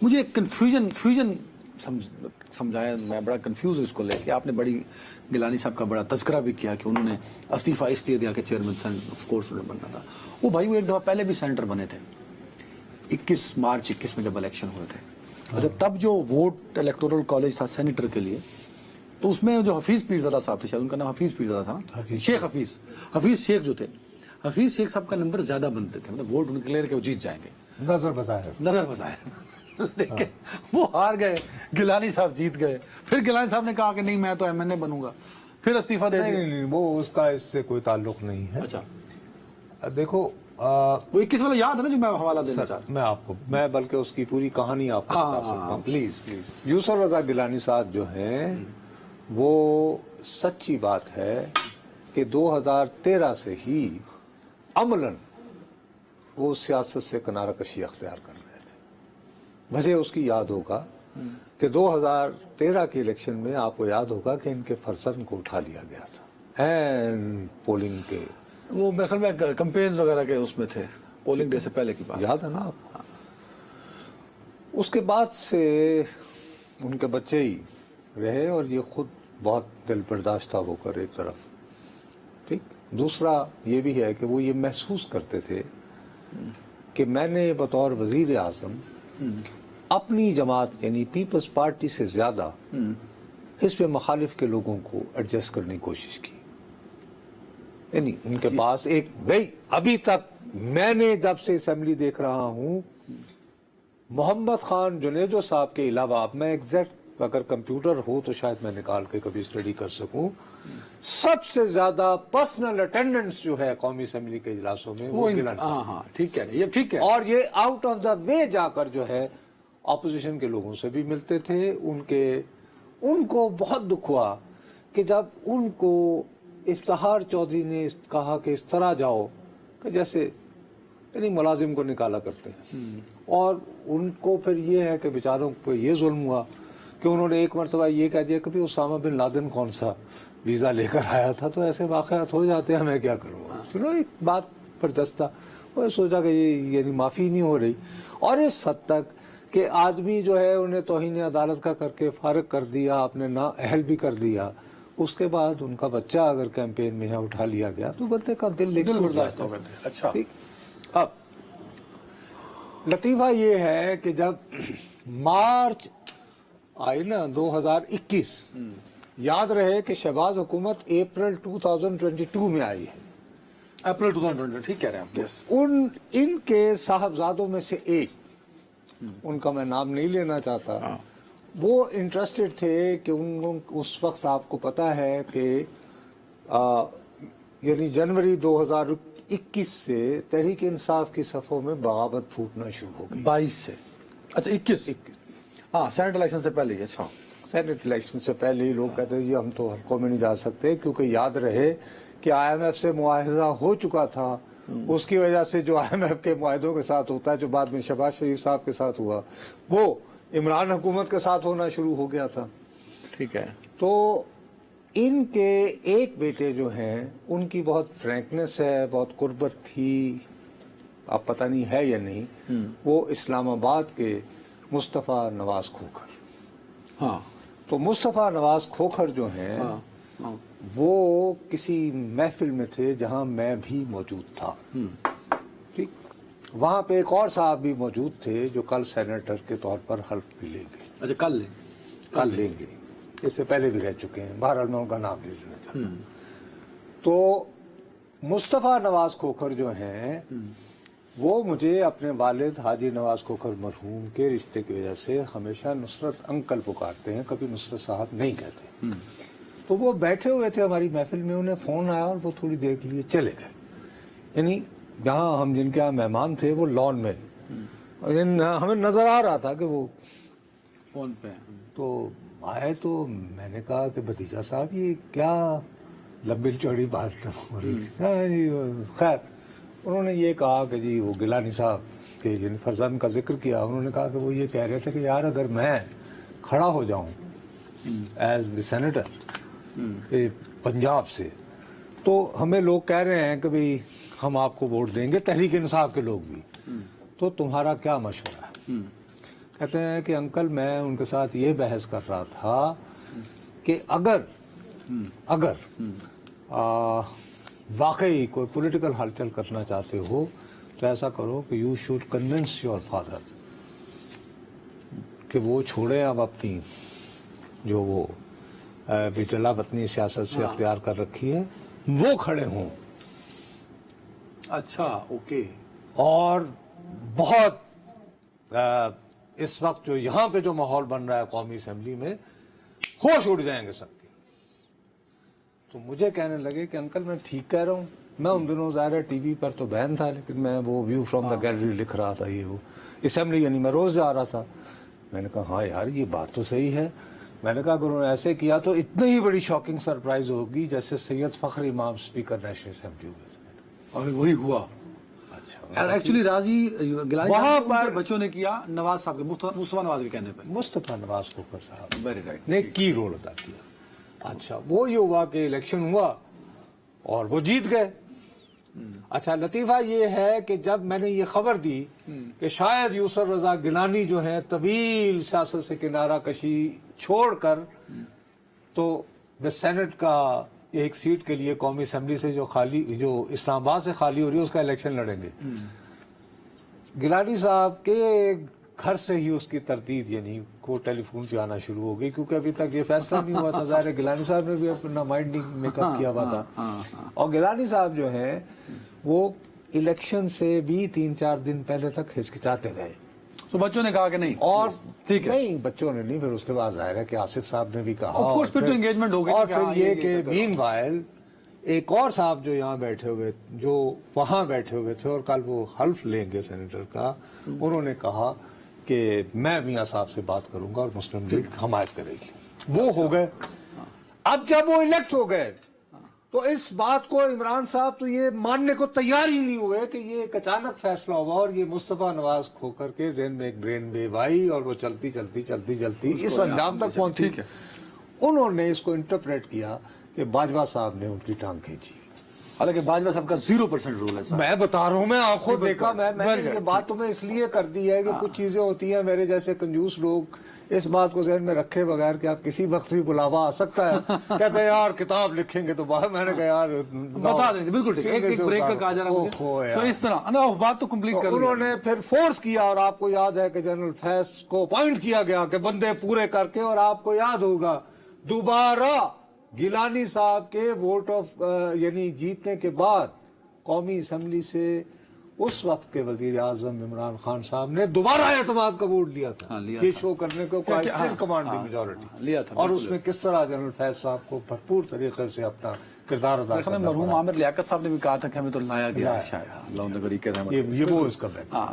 مجھے ایک کنفیوژن سمجھایا، میں بڑا کنفیوز ہوں اس کو لے کے. آپ نے بڑی گیلانی صاحب کا بڑا تذکرہ بھی کیا کہ انہوں نے استعفیٰ اس لیے دیا کہ چیئرمین آف کورس انہیں بننا تھا. وہ بھائی وہ ایک دفعہ پہلے بھی سینیٹر بنے تھے 21 مارچ 21 میں جب الیکشن ہوئے تھے. اچھا تب جو ووٹ الیکٹورل کالج تھا سینیٹر کے لیے، تو اس میں جو حفیظ پیرزادہ صاحب تھے، شاید ان کا نام حفیظ پیرزادہ تھا، شیخ حفیظ شیخ جو تھے، حفیظ شیخ صاحب کا نمبر زیادہ بنتے تھے، مطلب ووٹ ان کلیئر کہ وہ جیت جائیں گے نظر بظاہر. لیکن وہ ہار گئے، گیلانی صاحب جیت گئے. پھر گیلانی صاحب نے کہا کہ نہیں میں تو ایم این اے بنوں گا، پھر استعفیٰ دے دیا. نہیں وہ اس کا اس سے کوئی تعلق نہیں ہے. اچھا دیکھو وہ 21 والا یاد ہے نا جو میں حوالہ دینا چاہتا میں میں بلکہ اس کی پوری کہانی آپ کو بتا سکتا ہوں. پلیز. یوسف رضا گیلانی صاحب جو ہیں وہ سچی بات ہے کہ 2013 سے ہی عملاً وہ سیاست سے کنارہ کشی اختیار کر رہے تھے. وجہ اس کی یاد ہوگا کہ 2013 کے الیکشن میں آپ کو یاد ہوگا کہ ان کے فرزند کو اٹھا لیا گیا تھا پولنگ کے، وہ میرے خیال میں کمپینز وغیرہ کے اس میں تھے، پولنگ ڈے سے پہلے کی بات یاد ہے نا آپ کو. اس کے بعد سے ان کے بچے ہی رہے اور یہ خود بہت دل برداشتہ ہو کر ایک طرف. ٹھیک. دوسرا یہ بھی ہے کہ وہ یہ محسوس کرتے تھے کہ میں نے بطور وزیر اعظم اپنی جماعت یعنی پیپلز پارٹی سے زیادہ حزب مخالف کے لوگوں کو ایڈجسٹ کرنے کی کوشش کی. یعنی ان کے پاس ایک بھائی ابھی تک میں نے جب سے اسمبلی دیکھ رہا ہوں محمد خان جنیجو صاحب کے علاوہ، میں ایگزیکٹ اگر کمپیوٹر ہو تو شاید میں نکال کے کبھی اسٹڈی کر سکوں، سب سے زیادہ پرسنل اٹینڈنس جو ہے قومی اسمبلی کے اجلاسوں میں وہ گیلانی صاحب. ٹھیک ہے یہ ٹھیک ہے. اور یہ آؤٹ آف دا وے جا کر جو ہے اپوزیشن کے لوگوں سے بھی ملتے تھے. ان کو بہت دکھ ہوا کہ جب ان کو افتخار چودھری نے کہا کہ اس طرح جاؤ کہ جیسے یعنی ملازم کو نکالا کرتے ہیں. اور ان کو پھر یہ ہے کہ بیچاروں پہ یہ ظلم ہوا کہ انہوں نے ایک مرتبہ یہ کہہ دیا کہ بھی اسامہ بن لادن کون سا ویزا لے کر آیا تھا. تو ایسے واقعات ہو جاتے ہیں، میں کیا کروں. چلو ایک بات پر دستہ وہ سوچا کہ یہ یعنی معافی نہیں ہو رہی. اور اس حد تک کہ آدمی جو ہے انہیں توہین عدالت کا کر کے فارغ کر دیا، اپنے نا اہل بھی کر دیا. اس کے بعد ان کا بچہ اگر کیمپین میں ہے اٹھا لیا گیا تو بندے کا دل برداشت ہو گئے تھے. اچھا اب لطیفہ یہ ہے کہ جب مارچ آئی نا 2021، یاد رہے کہ شہباز حکومت اپریل 2022 میں آئی ہے. اپریل 2022 ٹھیک کہہ رہے ہیں آپ. ان کے صاحبزادوں میں سے ایک، ان کا میں نام نہیں لینا چاہتا، وہ انٹرسٹڈ تھے کہ اس وقت آپ کو پتا ہے کہ یعنی جنوری 2021 سے تحریک انصاف کی صفوں میں بغاوت پھوٹنا شروع ہو گئی. 22 سے اچھا 21 ہاں سینٹ الیکشن سے پہلے ہی. اچھا سینٹ الیکشن سے پہلے ہی لوگ کہتے ہیں جی ہم تو حلقوں میں نہیں جا سکتے، کیونکہ یاد رہے کہ آئی ایم ایف سے معاہدہ ہو چکا تھا. اس کی وجہ سے جو آئی ایم ایف کے معاہدوں کے ساتھ ہوتا ہے، جو بعد میں شہباز شریف صاحب کے ساتھ ہوا، وہ عمران حکومت کے ساتھ ہونا شروع ہو گیا تھا. ٹھیک ہے. تو ان کے ایک بیٹے جو ہیں ان کی بہت فرینکنس ہے، بہت قربت تھی، اب پتہ نہیں ہے یا نہیں، وہ اسلام آباد کے مصطفیٰ نواز کھوکھر. ہاں تو مصطفیٰ نواز کھوکھر جو ہیں وہ کسی محفل میں تھے جہاں میں بھی موجود تھا. ٹھیک. وہاں پہ ایک اور صاحب بھی موجود تھے جو کل سینیٹر کے طور پر حلف بھی لیں گے. اچھا کل لیں گے، اس سے پہلے بھی رہ چکے ہیں، بہرحال میں ان کا نام لے لینا چاہتا ہوں. تو مصطفیٰ نواز کھوکھر جو ہیں وہ مجھے اپنے والد حاجی نواز کھوکھر مرحوم کے رشتے کی وجہ سے ہمیشہ نصرت انکل پکارتے ہیں، کبھی نصرت صاحب نہیں کہتے. تو وہ بیٹھے ہوئے تھے ہماری محفل میں، انہیں فون آیا اور وہ تھوڑی دیر کے لیے چلے گئے. یعنی جہاں ہم جن کے یہاں مہمان تھے وہ لان میں، ہمیں نظر آ رہا تھا کہ وہ فون پہ. تو آئے تو میں نے کہا کہ بھتیجا صاحب یہ کیا لمبی چوڑی بات ہو رہی تھی. خیر انہوں نے یہ کہا کہ جی وہ گیلانی صاحب کے جن فرزند کا ذکر کیا، انہوں نے کہا کہ وہ یہ کہہ رہے تھے کہ یار اگر میں کھڑا ہو جاؤں ایز اے سینیٹر پنجاب سے تو ہمیں لوگ کہہ رہے ہیں کہ بھئی ہم آپ کو ووٹ دیں گے، تحریک انصاف کے لوگ بھی، تو تمہارا کیا مشورہ ہے. کہتے ہیں کہ انکل میں ان کے ساتھ یہ بحث کر رہا تھا کہ اگر واقعی کوئی پولیٹیکل ہلچل کرنا چاہتے ہو تو ایسا کرو کہ you should convince your father کہ وہ چھوڑے اب اپنی جو وہ بچلا وطنی سیاست سے اختیار کر رکھی ہے، وہ کھڑے ہوں. اچھا اوکے. اور بہت اس وقت جو یہاں پہ جو ماحول بن رہا ہے قومی اسمبلی میں، ہوش اڑ جائیں گے سب کے. تو مجھے کہنے لگے کہ انکل میں ٹھیک کہہ رہا ہوں. میں ان دنوں ظاہر ٹی وی پر تو بین تھا، لیکن میں وہ ویو فرام دا گیلری لکھ رہا تھا، یہ وہ اسمبلی یعنی میں روز جا رہا تھا. میں نے کہا ہاں یار یہ بات تو صحیح ہے. میں نے کہا اگر انہوں نے ایسے کیا تو اتنی ہی بڑی شاکنگ سرپرائز ہوگی جیسے سید فخر امام اسپیکر نیشنل اسمبلی ہوئے تھے. اور وہی ہوا. اچھا ایکچولی راضی گیلانی وہاں صاحب پر کے بچوں نے کیا نواز صاحب کے مصطفیٰ نواز کے کہنے پہ. مصطفیٰ نواز کھوکھر صاحب ویری رائٹ. نے کی رول ادا کیا. اچھا وہ یہ ہوا کہ الیکشن ہوا اور وہ جیت گئے. اچھا لطیفہ یہ ہے کہ جب میں نے یہ خبر دی کہ شاید یوسف رضا گیلانی جو ہے طویل سیاست سے کنارہ کشی چھوڑ کر تو سینٹ کا ایک سیٹ کے لیے قومی اسمبلی سے جو اسلام آباد سے خالی ہو رہی ہے اس کا الیکشن لڑیں گے، گیلانی صاحب کے گھر سے ہی اس کی تردید یعنی کو ٹیلی فون پہ آنا شروع ہو گئی، کیونکہ ابھی تک یہ فیصلہ نہیں ہوا تھا. ظاہر ہے گیلانی صاحب نے بھی اپنا مائنڈنگ میک اپ کیا ہوا تھا. اور گیلانی صاحب جو ہیں وہ الیکشن سے بھی 3-4 دن پہلے تک ہچکچاتے رہے. تو بچوں نے کہا کہ نہیں اور ٹھیک ہے. نہیں بچوں نے نہیں، پھر اس کے بعد ظاہر ہے کہ آصف صاحب نے بھی کہا. Of course، پھر تو engagement ہو گئی اور کہ پھر ہاں یہ یہ کہ کرتے مین وائل ایک اور صاحب جو یہاں بیٹھے ہوئے جو وہاں بیٹھے ہوئے تھے اور کل وہ حلف لیں گے سینیٹر کا، انہوں نے کہا کہ میں میاں صاحب سے بات کروں گا اور مسلم لیگ حمایت کرے گی. وہ ہو گئے. اب جب وہ الیکٹ ہو گئے تو اس بات کو عمران صاحب تو یہ ماننے کو تیار ہی نہیں ہوئے کہ یہ ایک اچانک فیصلہ ہوا اور یہ مصطفیٰ نواز کھوکھر کے ذہن میں ایک برین ویو آئی اور وہ چلتی اس انجام تک پہنچی. انہوں نے اس کو انٹرپریٹ کیا کہ باجوہ صاحب نے ان کی ٹانگ کھینچی. حالانکہ باجوہ صاحب کا 0% رول ہے. میں بتا رہا ہوں، میں آنکھوں دیکھا. میں نے یہ بات تمہیں اس لیے کر دی ہے کہ کچھ چیزیں ہوتی ہیں میرے جیسے کنجوس لوگ اس بات کو ذہن میں رکھے بغیر کہ آپ کسی وقت بھی بلاوا آ سکتا ہے کہتے ہیں یار کتاب لکھیں گے تو باہر. میں نے کہا یار بتا دیں بالکل ٹھیک. ایک بریک کا کہا جا رہا ہے اس طرح بات تو کمپلیٹ کر. انہوں نے پھر فورس کیا اور آپ کو یاد ہے کہ جنرل فیض کو اپوائنٹ کیا گیا کہ بندے پورے کر کے، اور آپ کو یاد ہوگا دوبارہ گیلانی صاحب کے ووٹ آف یعنی جیتنے کے بعد قومی اسمبلی سے اس وقت کے وزیر اعظم عمران خان صاحب نے دوبارہ اعتماد کا ووٹ لیا تھا یہ شو کرنے کو کمانڈ دی میجورٹی لیا تھا. اور اس میں کس طرح جنرل فیض صاحب کو بھرپور طریقے سے اپنا کردار ادا کرنا. مرحوم عامر لیاقت صاحب نے بھی کہا تھا کہ ہمیں تو لایا گیا شاید اللہ ان کے رحمت. یہ وہ اس کا بیک. ہاں